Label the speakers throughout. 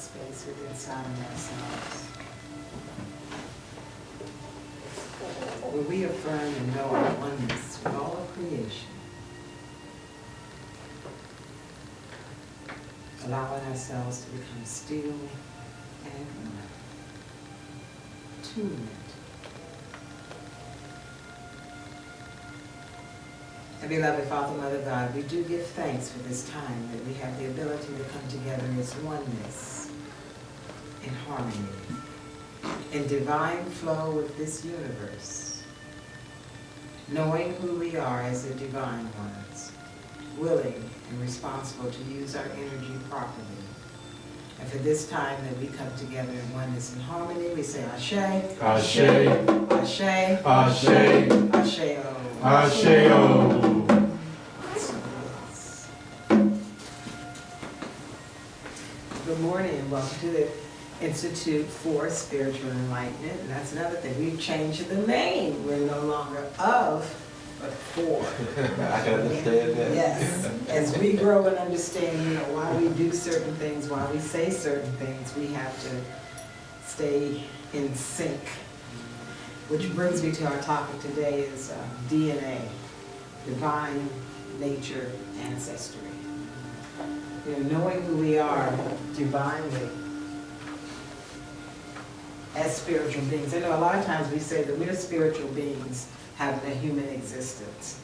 Speaker 1: space within inside of ourselves, where we affirm and know our oneness with all of creation, allowing ourselves to become still and one, tuned. And beloved Father, Mother God, we do give thanks for this time that we have the ability to come together as oneness, in harmony, in divine flow with this universe, knowing who we are as the divine ones, willing and responsible to use our energy properly. And for this time that we come together in oneness and harmony, we say Ashe,
Speaker 2: Ashe,
Speaker 1: Ashe,
Speaker 2: Ashe,
Speaker 1: Ashe-o.
Speaker 2: Ashe-o.
Speaker 1: Good morning and welcome to the Institute for Spiritual Enlightenment. And that's another thing. We've changed the name. We're no longer of, but for.
Speaker 2: I can understand that.
Speaker 1: Yes. As we grow and understand, why we do certain things, why we say certain things, we have to stay in sync. Which brings me to our topic today is DNA, divine nature ancestry. Knowing who we are divinely as spiritual beings. I know a lot of times we say that we're spiritual beings having a human existence.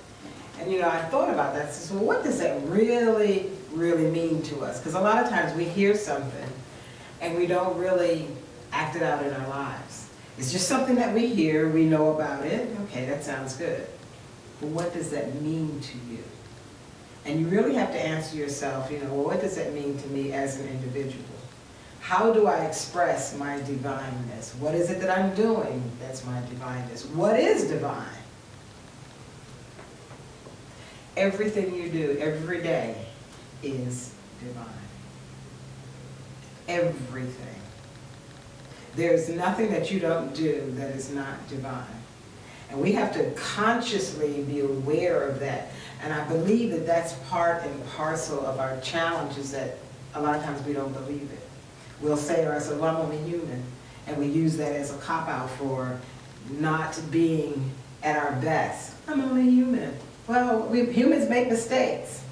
Speaker 1: And I thought about that. So what does that really mean to us? Because a lot of times we hear something and we don't really act it out in our lives. It's just something that we hear, we know about it. Okay, that sounds good. But what does that mean to you? And you really have to answer yourself, well, what does that mean to me as an individual? How do I express my divineness? What is it that I'm doing that's my divineness? What is divine? Everything you do every day is divine. Everything. There's nothing that you don't do that is not divine. And we have to consciously be aware of that. And I believe that that's part and parcel of our challenges that a lot of times we don't believe it. We'll say to ourselves, well, I'm only human. And we use that as a cop-out for not being at our best. I'm only human. Well, humans make mistakes.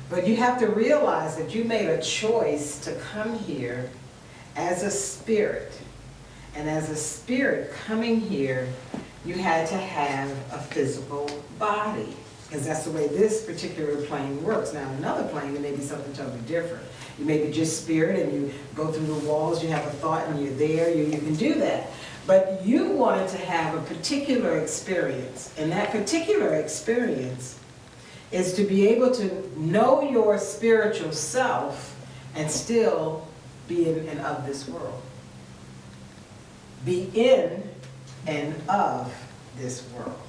Speaker 1: But you have to realize that you made a choice to come here as a spirit. And as a spirit coming here, you had to have a physical body. Because that's the way this particular plane works. Now, another plane, it may be something totally different. You may be just spirit and you go through the walls, you have a thought and you're there, you can do that. But you wanted to have a particular experience. And that particular experience is to be able to know your spiritual self and still be in and of this world. Be in and of this world.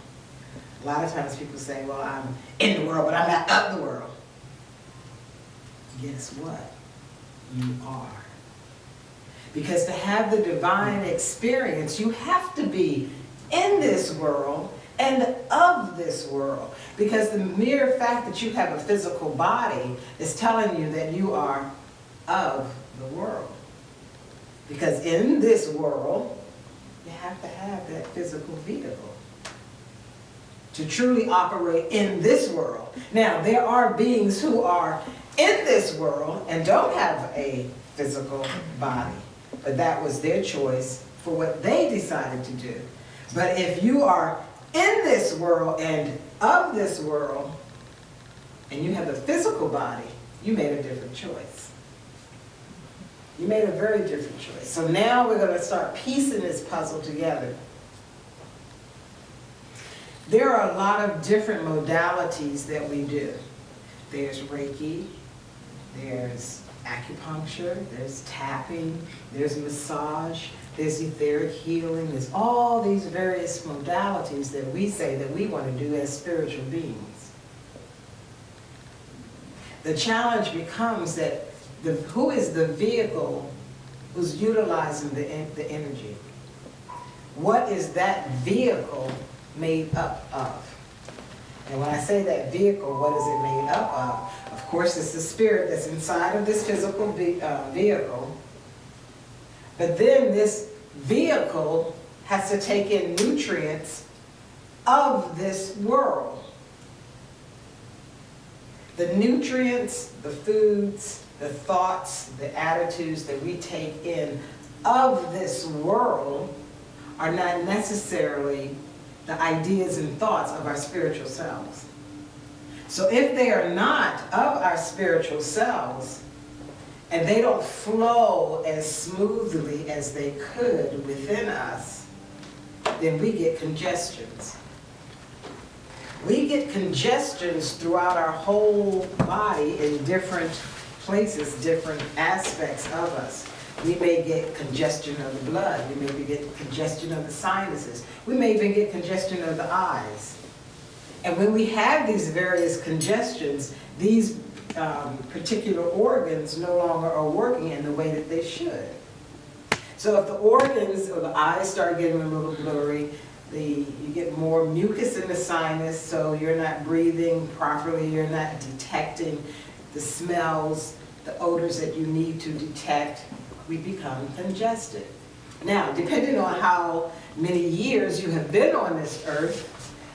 Speaker 1: A lot of times people say, well, I'm in the world, but I'm not of the world. Guess what? You are. Because to have the divine experience, you have to be in this world and of this world. Because the mere fact that you have a physical body is telling you that you are of the world. Because in this world, you have to have that physical vehicle to truly operate in this world. Now, there are beings who are in this world and don't have a physical body, but that was their choice for what they decided to do. But if you are in this world and of this world, and you have a physical body, you made a different choice. You made a very different choice. So now we're going to start piecing this puzzle together. There are a lot of different modalities that we do. There's Reiki, there's acupuncture, there's tapping, there's massage, there's etheric healing, there's all these various modalities that we say that we want to do as spiritual beings. The challenge becomes that who is the vehicle who's utilizing the energy? What is that vehicle made up of? And when I say that vehicle, what is it made up of? Of course, it's the spirit that's inside of this physical vehicle But then this vehicle has to take in nutrients of this world. The nutrients, the foods, the thoughts, the attitudes that we take in of this world are not necessarily the ideas and thoughts of our spiritual selves. So if they are not of our spiritual selves, and they don't flow as smoothly as they could within us, then we get congestions. We get congestions throughout our whole body in different places, different aspects of us. We may get congestion of the blood. We may get congestion of the sinuses. We may even get congestion of the eyes. And when we have these various congestions, these particular organs no longer are working in the way that they should. So if the organs or the eyes start getting a little blurry, you get more mucus in the sinus, so you're not breathing properly, you're not detecting the smells, the odors that you need to detect. We become congested. Now, depending on how many years you have been on this earth,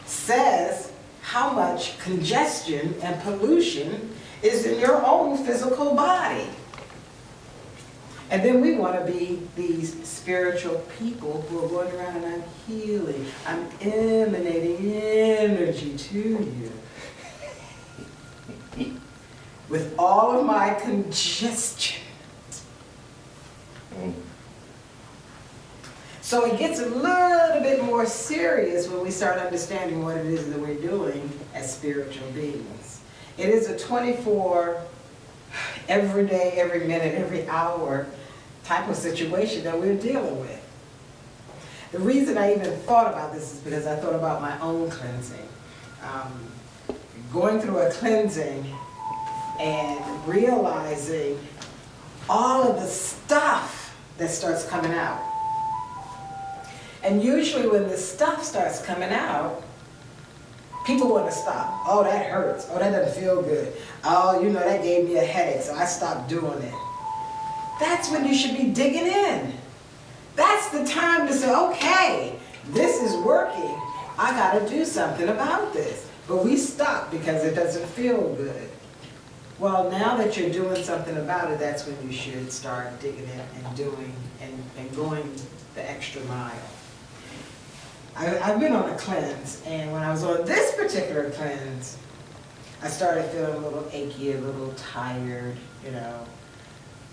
Speaker 1: says how much congestion and pollution is in your own physical body. And then we want to be these spiritual people who are going around and I'm healing, I'm emanating energy to you. With all of my congestion. So it gets a little bit more serious when we start understanding what it is that we're doing as spiritual beings. It is a 24, every day, every minute, every hour type of situation that we're dealing with. The reason I even thought about this is because I thought about my own cleansing. Going through a cleansing and realizing all of the stuff that starts coming out. And usually when the stuff starts coming out, people want to stop. Oh, that hurts. Oh, that doesn't feel good. Oh, you know, that gave me a headache, so I stopped doing it. That's when you should be digging in. That's the time to say, okay, this is working. I got to do something about this. But we stop because it doesn't feel good. Well, now that you're doing something about it, that's when you should start digging in and doing and going the extra mile. I've been on a cleanse, and when I was on this particular cleanse, I started feeling a little achy, a little tired, you know.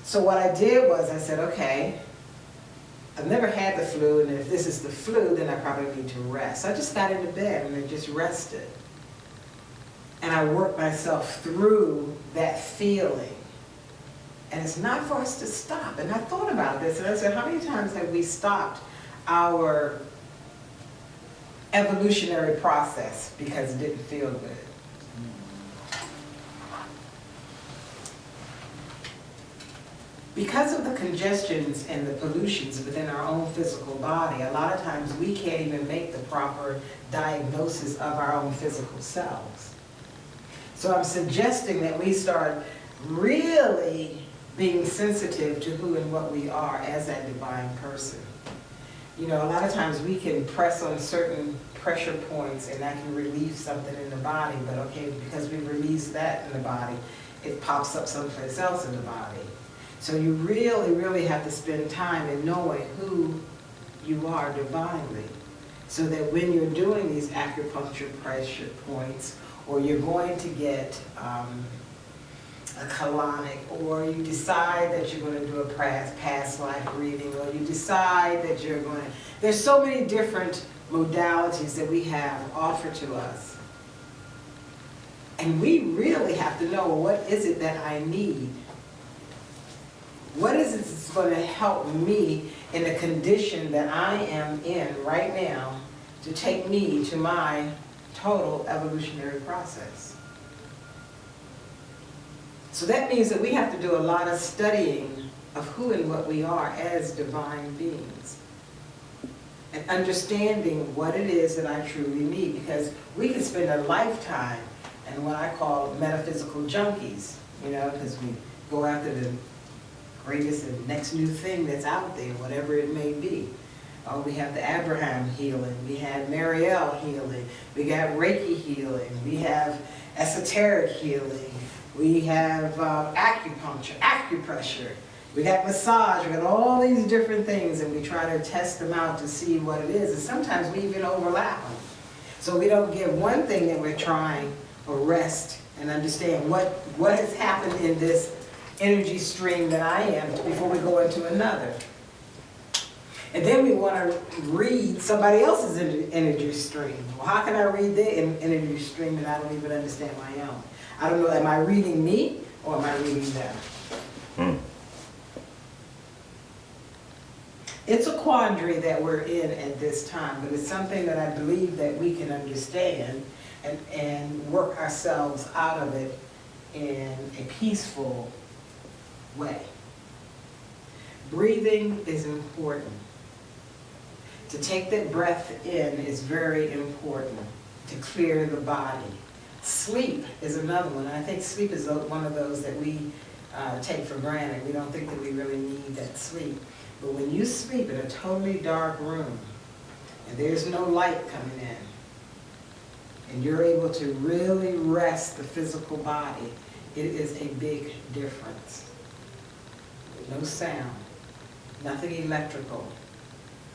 Speaker 1: So what I did was I said, okay, I've never had the flu, and if this is the flu, then I probably need to rest. So I just got into bed and I just rested. And I worked myself through that feeling. And it's not for us to stop. And I thought about this, and I said, how many times have we stopped our evolutionary process because it didn't feel good? Because of the congestions and the pollutions within our own physical body, a lot of times we can't even make the proper diagnosis of our own physical selves. So I'm suggesting that we start really being sensitive to who and what we are as that divine person. You know, a lot of times we can press on certain pressure points and that can relieve something in the body, but okay, because we release that in the body, it pops up someplace else in the body. So you really, really have to spend time in knowing who you are divinely, so that when you're doing these acupuncture pressure points, or you're going to get a colonic, or you decide that you're going to do a past life reading, or you decide that you're going to... There's so many different modalities that we have offered to us. And we really have to know, what is it that I need? What is it that's going to help me in the condition that I am in right now to take me to my total evolutionary process? So that means that we have to do a lot of studying of who and what we are as divine beings, and understanding what it is that I truly need, because we can spend a lifetime in what I call metaphysical junkies, you know, because we go after the greatest and next new thing that's out there, whatever it may be. Oh, we have the Abraham healing, we have Marielle healing, we got Reiki healing, we have esoteric healing, we have acupuncture, acupressure, we got massage, we got all these different things, and we try to test them out to see what it is, and sometimes we even overlap them. So we don't give one thing that we're trying or rest and understand what has happened in this energy stream that I am before we go into another. And then we want to read somebody else's energy stream. Well, how can I read their energy stream and I don't even understand my own? I don't know, am I reading me or am I reading them? It's a quandary that we're in at this time, but it's something that I believe that we can understand and work ourselves out of it in a peaceful way. Breathing is important. To take that breath in is very important to clear the body. Sleep is another one. I think sleep is one of those that we take for granted. We don't think that we really need that sleep. But when you sleep in a totally dark room and there's no light coming in and you're able to really rest the physical body, it is a big difference. No sound, nothing electrical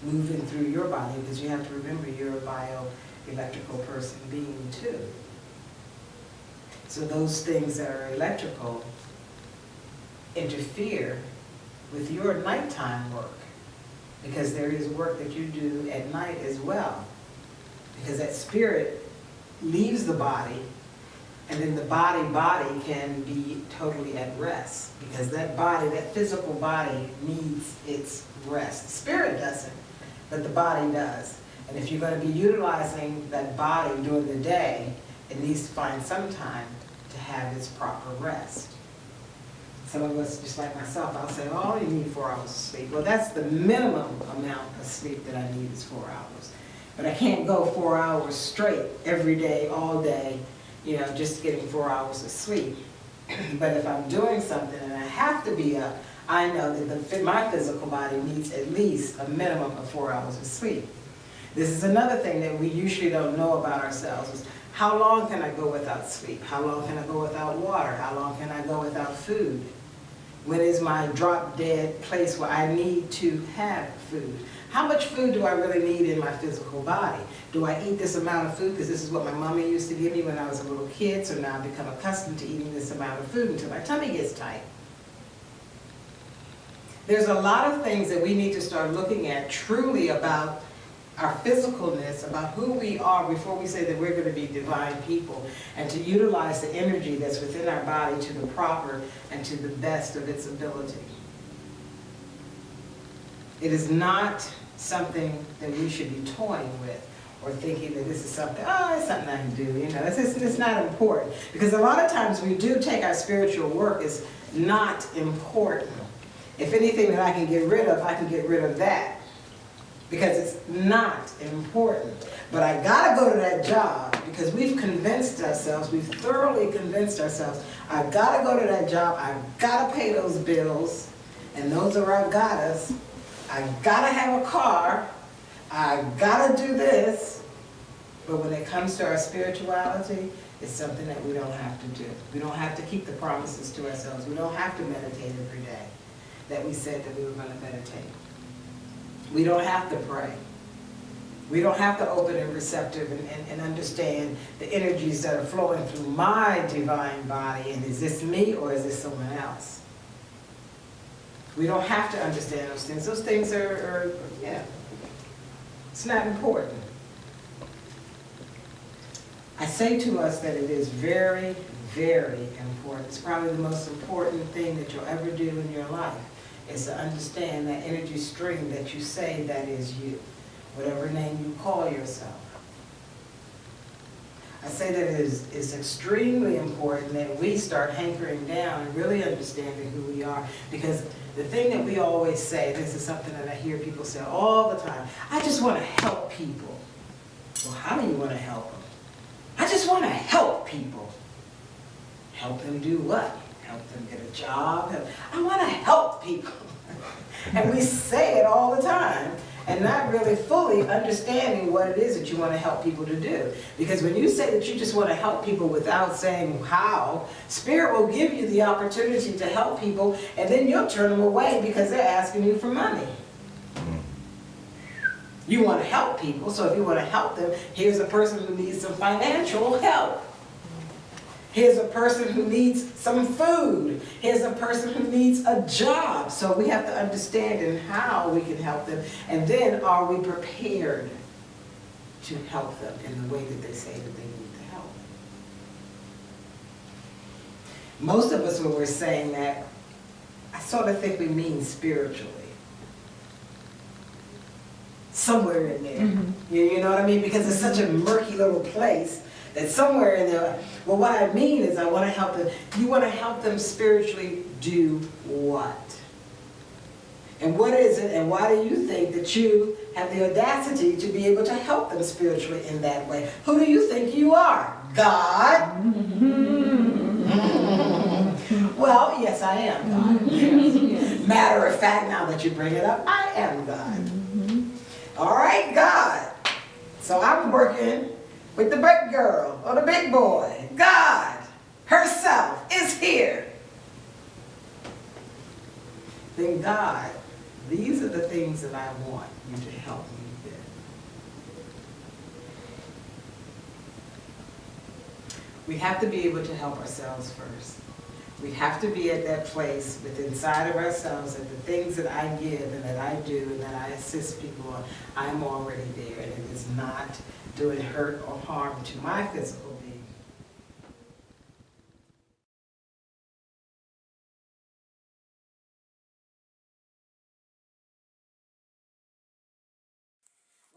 Speaker 1: moving through your body, because you have to remember you're a bioelectrical person being too. So those things that are electrical interfere with your nighttime work, because there is work that you do at night as well, because that spirit leaves the body, and then the body can be totally at rest, because that body, that physical body, needs its rest. The spirit doesn't, but the body does. And if you're going to be utilizing that body during the day, it needs to find some time to have its proper rest. Some of us, just like myself, I'll say, oh, you need 4 hours of sleep. Well, that's the minimum amount of sleep that I need is 4 hours. But I can't go 4 hours straight every day, all day, you know, just getting 4 hours of sleep. But if I'm doing something and I have to be up, I know that my physical body needs at least a minimum of 4 hours of sleep. This is another thing that we usually don't know about ourselves, is how long can I go without sleep? How long can I go without water? How long can I go without food? When is my drop dead place where I need to have food? How much food do I really need in my physical body? Do I eat this amount of food because this is what my mommy used to give me when I was a little kid, so now I've become accustomed to eating this amount of food until my tummy gets tight? There's a lot of things that we need to start looking at truly about our physicalness, about who we are before we say that we're going to be divine people, and to utilize the energy that's within our body to the proper and to the best of its ability. It is not something that we should be toying with or thinking that this is something, oh, it's something I can do, you know, it's not important. Because a lot of times we do take our spiritual work as not important. If anything that I can get rid of, I can get rid of that, because it's not important. But I gotta go to that job because we've convinced ourselves, we've thoroughly convinced ourselves, I gotta go to that job, I gotta pay those bills, and those are our gottas. I gotta have a car, I gotta do this. But when it comes to our spirituality, it's something that we don't have to do. We don't have to keep the promises to ourselves. We don't have to meditate every day that we said that we were going to meditate. We don't have to pray. We don't have to open and receptive and understand the energies that are flowing through my divine body, and is this me or is this someone else? We don't have to understand those things. Those things are yeah, it's not important. I say to us that it is very, very important. It's probably the most important thing that you'll ever do in your life, is to understand that energy stream that you say that is you, whatever name you call yourself. I say that it is extremely important that we start hankering down and really understanding who we are, because the thing that we always say, this is something that I hear people say all the time, I just want to help people. Well, how do you want to help them? I just want to help people. Help them do what? help them get a job. I want to help people. And we say it all the time and not really fully understanding what it is that you want to help people to do. Because when you say that you just want to help people without saying how, Spirit will give you the opportunity to help people, and then you'll turn them away because they're asking you for money. You want to help people, so if you want to help them, here's a person who needs some financial help. Here's a person who needs some food. Here's a person who needs a job. So we have to understand in how we can help them. And then are we prepared to help them in the way that they say that they need to help? Most of us, when we're saying that, I sort of think we mean spiritually. Somewhere in there. Mm-hmm. You know what I mean? Because it's such a murky little place that somewhere in there, well, what I mean is I want to help them. You want to help them spiritually do what? And what is it, and why do you think that you have the audacity to be able to help them spiritually in that way? Who do you think you are? God? Well, yes, I am God. Yes. Matter of fact, now that you bring it up, I am God. All right, God. So I'm working with the big girl or the big boy. God herself is here. Then God, these are the things that I want you to help me with. We have to be able to help ourselves first. We have to be at that place within inside of ourselves that the things that I give and that I do and that I assist people on, I'm already there, and it is not doing hurt or harm to my physical being.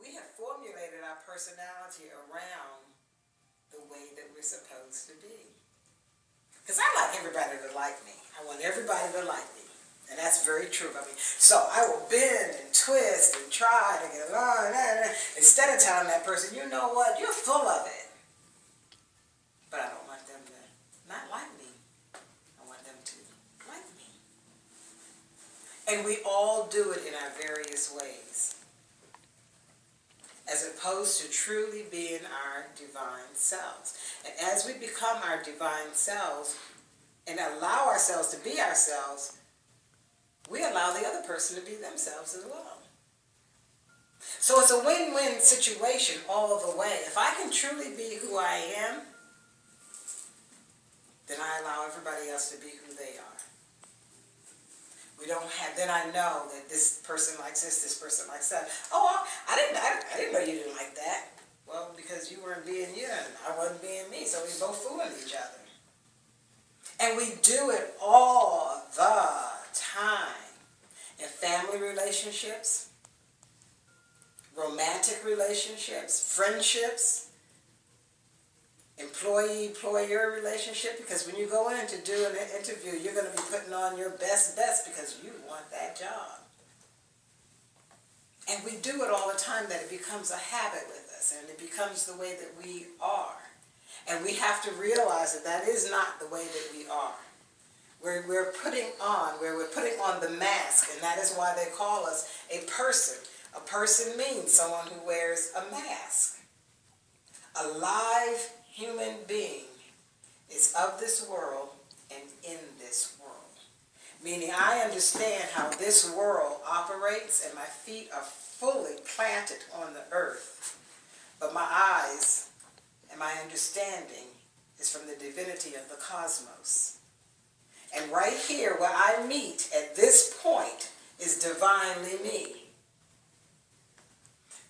Speaker 1: We have formulated our personality around the way that we're supposed to be. Because I like everybody to like me. I want everybody to like me. And that's very true of me. So I will bend and twist and try to get along. Instead of telling that person, you know what, you're full of it. But I don't want them to not like me. I want them to like me. And we all do it in our various ways, as opposed to truly being our divine selves. And as we become our divine selves and allow ourselves to be ourselves, we allow the other person to be themselves as well. So it's a win-win situation all the way. If I can truly be who I am, then I allow everybody else to be who they are. Then I know that this person likes this person likes that. Oh, well, I didn't know you didn't like that. Well, because you weren't being you and I wasn't being me, so we both fooling each other. And we do it all the time. In family relationships, romantic relationships, friendships, employee-employer relationship, because when you go in to do an interview, you're going to be putting on your best because you want that job. And we do it all the time that it becomes a habit with us, and it becomes the way that we are. And we have to realize that that is not the way that we are. We're putting on the mask, and that is why they call us a person. A person means someone who wears a mask. A live human being is of this world and in this world. Meaning I understand how this world operates and my feet are fully planted on the earth. But my eyes and my understanding is from the divinity of the cosmos. And right here where I meet at this point is divinely me.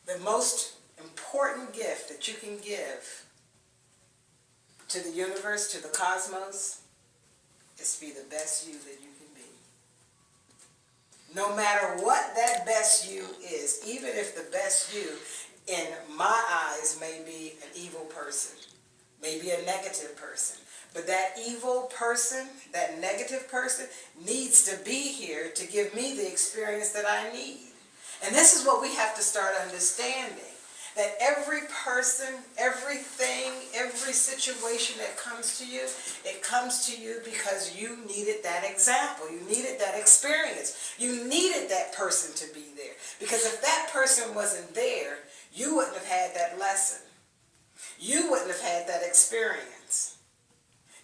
Speaker 1: The most important gift that you can give to the universe, to the cosmos, is to be the best you that you can be. No matter what that best you is, even if the best you in my eyes may be an evil person, maybe a negative person, but that evil person, that negative person, needs to be here to give me the experience that I need. And this is what we have to start understanding. That every person, everything, every situation that comes to you, it comes to you because you needed that example. You needed that experience. You needed that person to be there. Because if that person wasn't there, you wouldn't have had that lesson. You wouldn't have had that experience.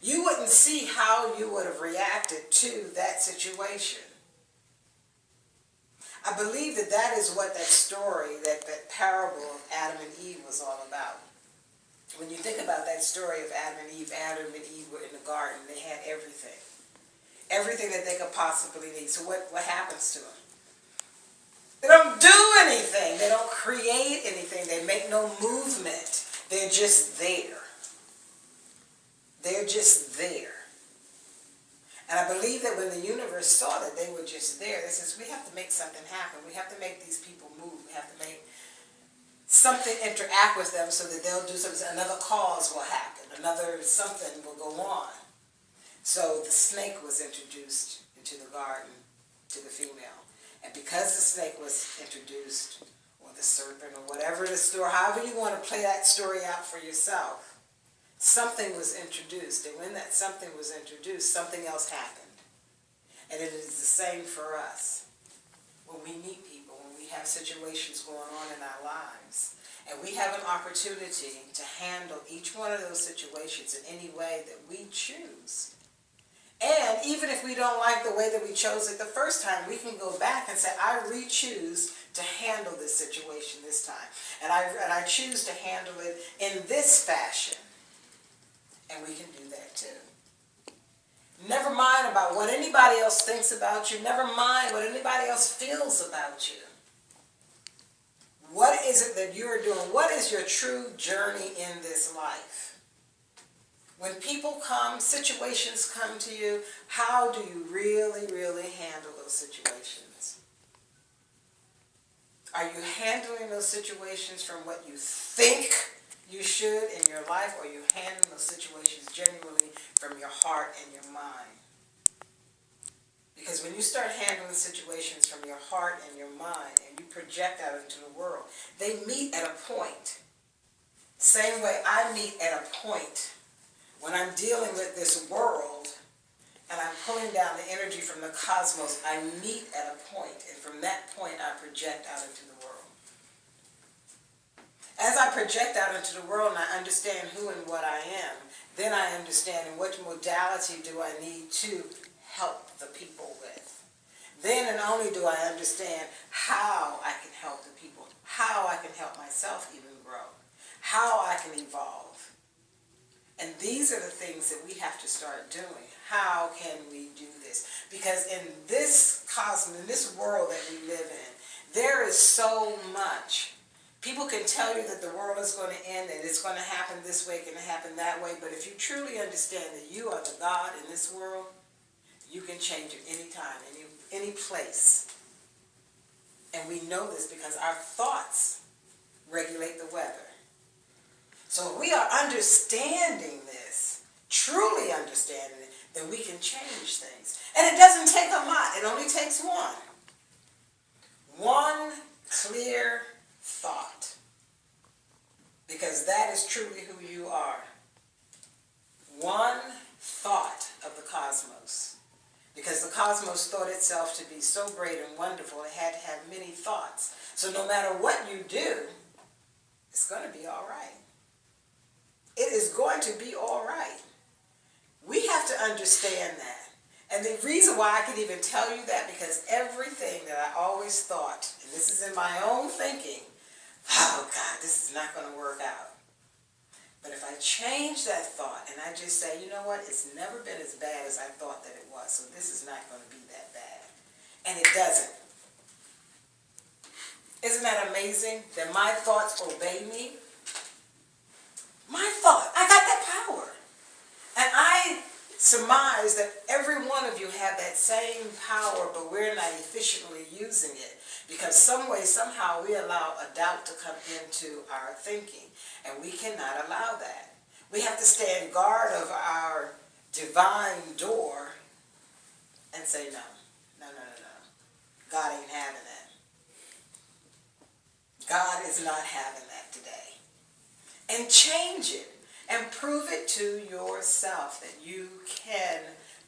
Speaker 1: You wouldn't see how you would have reacted to that situation. I believe that that is what that story, that parable of Adam and Eve was all about. When you think about that story of Adam and Eve were in the garden. They had everything. Everything that they could possibly need. So what happens to them? They don't do anything. They don't create anything. They make no movement. They're just there. They're just there. And I believe that when the universe saw that they were just there, they says, we have to make something happen. We have to make these people move. We have to make something interact with them so that they'll do something. Another cause will happen. Another something will go on. So the snake was introduced into the garden to the female. And because the snake was introduced, or the serpent, or whatever the story, however you want to play that story out for yourself, something was introduced, and when that something was introduced, something else happened. And it is the same for us. When we meet people, when we have situations going on in our lives, and we have an opportunity to handle each one of those situations in any way that we choose. And even if we don't like the way that we chose it the first time, we can go back and say, I re-choose to handle this situation this time. And I choose to handle it in this fashion. And we can do that too. Never mind about what anybody else thinks about you. Never mind what anybody else feels about you. What is it that you're doing? What is your true journey in this life? When people come, situations come to you, how do you really, really handle those situations? Are you handling those situations from what you think you should in your life, or you handle those situations genuinely from your heart and your mind? Because when you start handling situations from your heart and your mind, and you project out into the world, they meet at a point. Same way I meet at a point when I'm dealing with this world, and I'm pulling down the energy from the cosmos. I meet at a point, and from that point I project out into the world. As I project out into the world and I understand who and what I am, then I understand in what modality do I need to help the people with. Then and only do I understand how I can help the people, how I can help myself even grow, how I can evolve. And these are the things that we have to start doing. How can we do this? Because in this cosmos, in this world that we live in, there is so much. People can tell you that the world is going to end and it's going to happen this way, it's going to happen that way. But if you truly understand that you are the God in this world, you can change it any time, any place. And we know this because our thoughts regulate the weather. So if we are understanding this, truly understanding it, then we can change things. And it doesn't take a lot. It only takes one. One clear thought. Because that is truly who you are. One thought of the cosmos. Because the cosmos thought itself to be so great and wonderful, it had to have many thoughts. So no matter what you do, it's going to be all right. It is going to be all right. We have to understand that. And the reason why I can even tell you that, because everything that I always thought, and this is in my own thinking, oh God, this is not going to work out. But if I change that thought and I just say, you know what, it's never been as bad as I thought that it was, so this is not going to be that bad. And it doesn't. Isn't that amazing that my thoughts obey me? My thought, I got that power. And I surmise that every one of you have that same power, but we're not efficiently using it. Because some way, somehow, we allow a doubt to come into our thinking. And we cannot allow that. We have to stand guard of our divine door and say, no. God ain't having that. God is not having that today. And change it and prove it to yourself that you can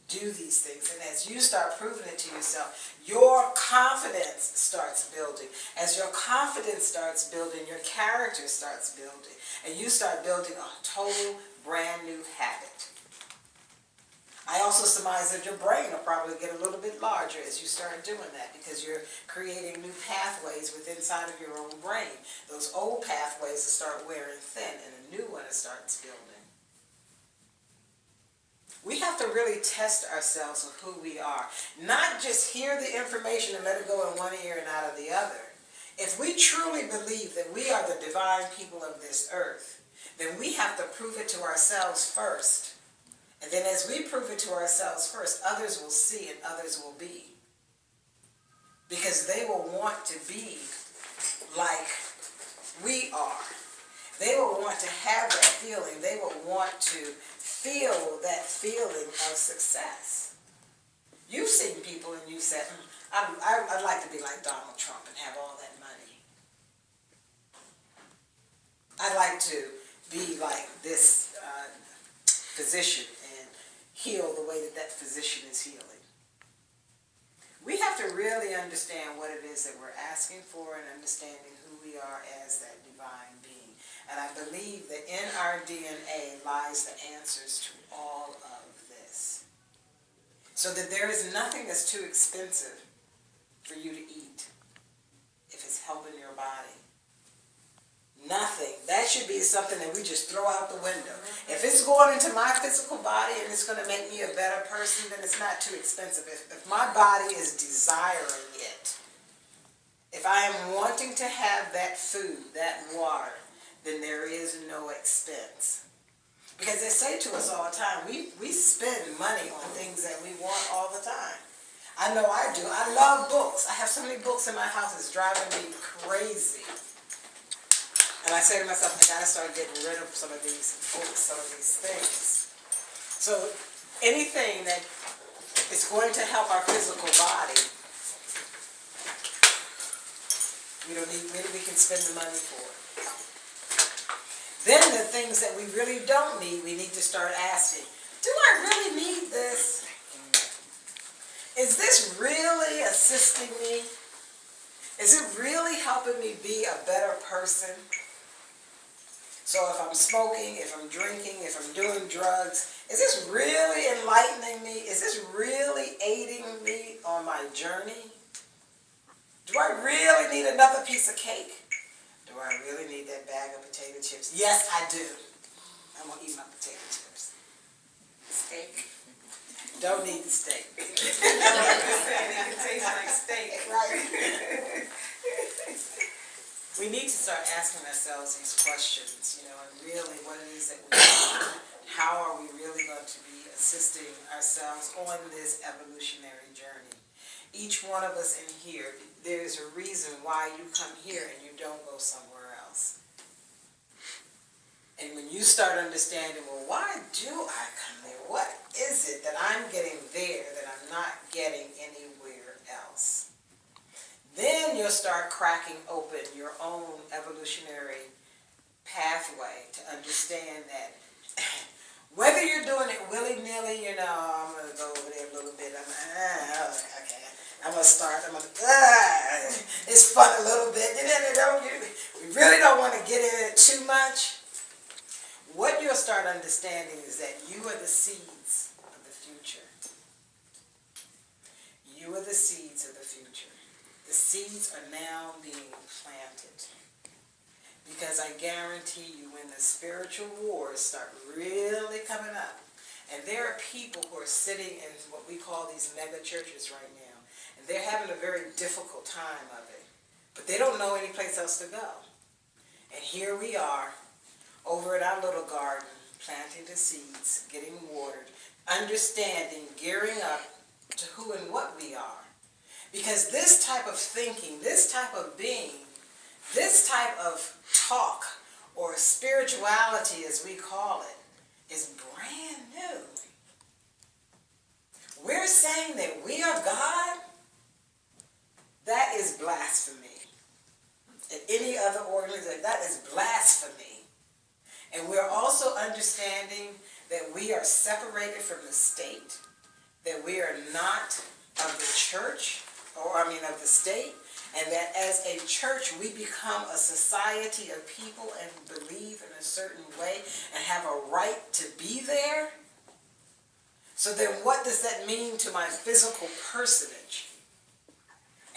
Speaker 1: do these things. And as you start proving it to yourself, your confidence starts building. As your confidence starts building, your character starts building. And you start building a total brand new habit. I also surmise that your brain will probably get a little bit larger as you start doing that, because you're creating new pathways within inside of your own brain. Those old pathways will start wearing thin and a new one starts building. We have to really test ourselves of who we are. Not just hear the information and let it go in one ear and out of the other. If we truly believe that we are the divine people of this earth, then we have to prove it to ourselves first. And then as we prove it to ourselves first, others will see and others will be. Because they will want to be like we are. They will want to have that feeling. They will want to feel that feeling of success. You've seen people and you said, I'd like to be like Donald Trump and have all that money. I'd like to be like this physician and heal the way that that physician is healing. We have to really understand what it is that we're asking for and understanding who we are as that divine being. And I believe that in our DNA lies the answers to all of this. So that there is nothing that's too expensive for you to eat if it's helping your body. Nothing. That should be something that we just throw out the window. If it's going into my physical body and it's going to make me a better person, then it's not too expensive. If my body is desiring it, if I am wanting to have that food, that water, then there is no expense. Because they say to us all the time, we spend money on things that we want all the time. I know I do. I love books. I have so many books in my house, it's driving me crazy. And I say to myself, I gotta start getting rid of some of these books, some of these things. So anything that is going to help our physical body, maybe we can spend the money for it. Then the things that we really don't need, we need to start asking, do I really need this? Is this really assisting me? Is it really helping me be a better person? So if I'm smoking, if I'm drinking, if I'm doing drugs, is this really enlightening me? Is this really aiding me on my journey? Do I really need another piece of cake? Do I really need that bag of potato chips? Yes, I do. I'm going to eat my potato chips. Steak? Don't need the steak. It can taste like steak. Right. We need to start asking ourselves these questions, and really what it is that we want. How are we really going to be assisting ourselves on this evolutionary journey? Each one of us in here, there's a reason why you come here and you don't go somewhere else. And when you start understanding, well, why do I come there? What is it that I'm getting there that I'm not getting anywhere else? Then you'll start cracking open your own evolutionary pathway to understand that whether you're doing it willy-nilly, I'm going to go over there a little bit. I'm going to start, it's fun a little bit. We really don't want to get in it too much. What you'll start understanding is that you are the seeds of the future. You are the seeds of the future. The seeds are now being planted. Because I guarantee you when the spiritual wars start really coming up, and there are people who are sitting in what we call these mega churches right now, and they're having a very difficult time of it, but they don't know any place else to go. And here we are, over at our little garden, planting the seeds, getting watered, understanding, gearing up to who and what we are. Because this type of thinking, this type of being, this type of talk, or spirituality as we call it, is brand new. We're saying that we are God? That is blasphemy. and any other organization. That is blasphemy. And we're also understanding that we are separated from the state, that we are not of the church, of the state, and that as a church we become a society of people and believe in a certain way and have a right to be there. So then what does that mean to my physical personage?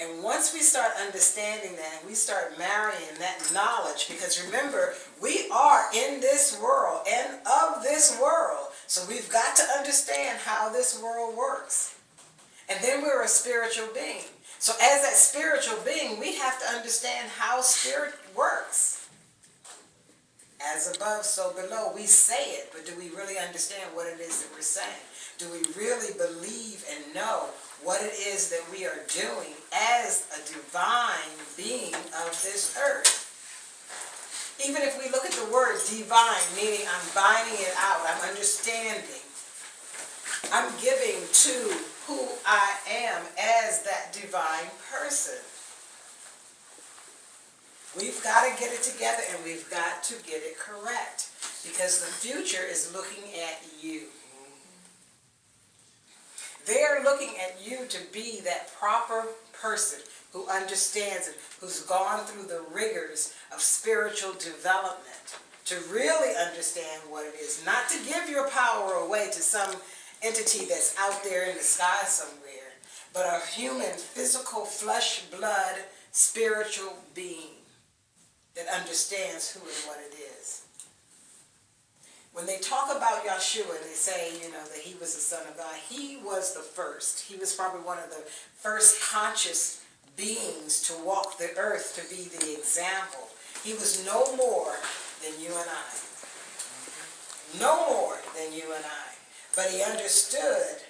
Speaker 1: And once we start understanding that, and we start marrying that knowledge, because remember, we are in this world and of this world, so we've got to understand how this world works. And then we're a spiritual being. So as that spiritual being, we have to understand how spirit works. As above, so below. We say it, but do we really understand what it is that we're saying? Do we really believe and know what it is that we are doing as a divine being of this earth? Even if we look at the word divine, meaning I'm binding it out, I'm understanding, I'm giving to who I am as that divine person. We've got to get it together, and we've got to get it correct, because the future is looking at you. They're looking at you to be that proper person who understands it, who's gone through the rigors of spiritual development, to really understand what it is, not to give your power away to some entity that's out there in the sky somewhere, but a human, physical, flesh, blood, spiritual being that understands who and what it is. When they talk about Yeshua, they say, that he was the Son of God. He was the first. He was probably one of the first conscious beings to walk the earth, to be the example. He was no more than you and I. No more than you and I. But he understood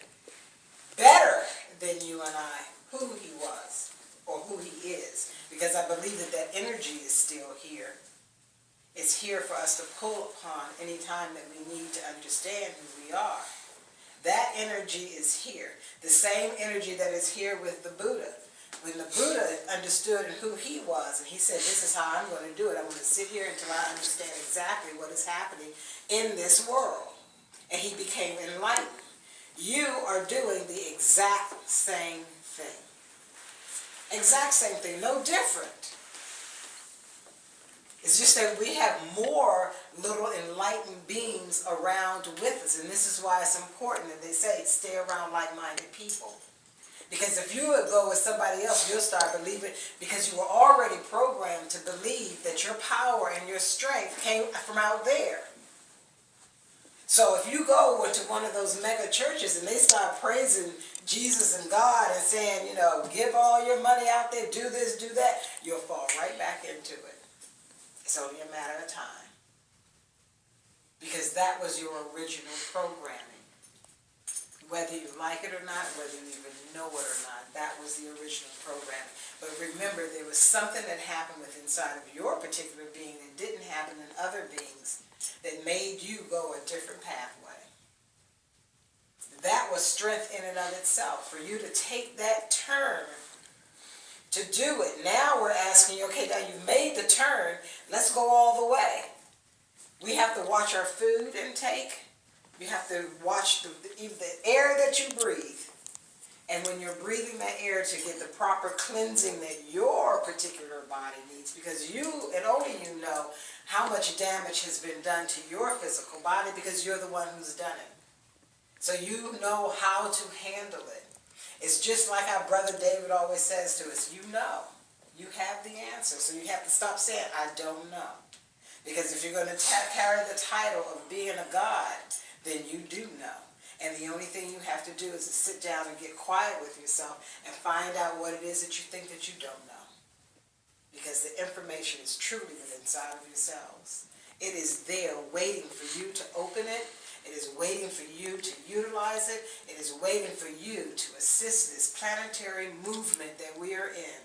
Speaker 1: better than you and I who he was or who he is. Because I believe that energy is still here. It's here for us to pull upon any time that we need to understand who we are. That energy is here. The same energy that is here with the Buddha. When the Buddha understood who he was, and he said, this is how I'm going to do it. I'm going to sit here until I understand exactly what is happening in this world. And he became enlightened. You are doing the exact same thing. Exact same thing, no different. It's just that we have more little enlightened beings around with us. And this is why it's important that they say stay around like-minded people. Because if you would go with somebody else, you'll start believing, because you were already programmed to believe that your power and your strength came from out there. So if you go to one of those mega churches and they start praising Jesus and God and saying, give all your money out there, do this, do that, you'll fall right back into it. It's only a matter of time. Because that was your original programming. Whether you like it or not, whether you even know it or not, that was the original programming. But remember, there was something that happened within inside of your particular being that didn't happen in other beings that made you go a different pathway. That was strength in and of itself. For you to take that turn to do it. Now we're asking you, okay, now you've made the turn, let's go all the way. We have to watch our food intake. You have to watch the air that you breathe. And when you're breathing that air, to get the proper cleansing that your particular body needs, because you and only you know how much damage has been done to your physical body, because you're the one who's done it. So you know how to handle it. It's just like our brother David always says to us, you know. You have the answer. So you have to stop saying, I don't know. Because if you're going to carry the title of being a God, then you do know. And the only thing you have to do is to sit down and get quiet with yourself and find out what it is that you think that you don't know. Because the information is truly within inside of yourselves. It is there waiting for you to open it. It is waiting for you to utilize it. It is waiting for you to assist this planetary movement that we are in.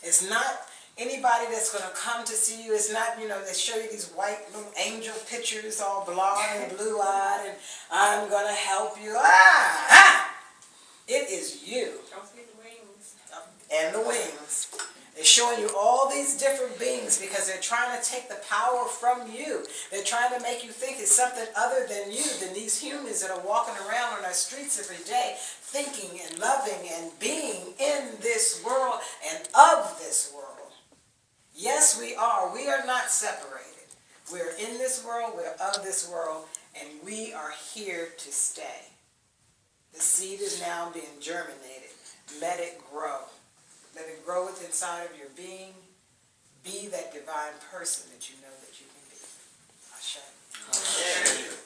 Speaker 1: It's not anybody that's going to come to see you. It's not, they show you these white little angel pictures all blonde and blue-eyed and I'm going to help you. It is you.
Speaker 3: Don't forget the wings.
Speaker 1: And the wings. They showing you all these different beings because they're trying to take the power from you. They're trying to make you think it's something other than you, than these humans that are walking around on our streets every day, thinking and loving and being in this world and of this world. Yes, we are. We are not separated. We're in this world, we're of this world, and we are here to stay. The seed is now being germinated. Let it grow. Let it grow within inside of your being. Be that divine person that you know that you can be. Ashe.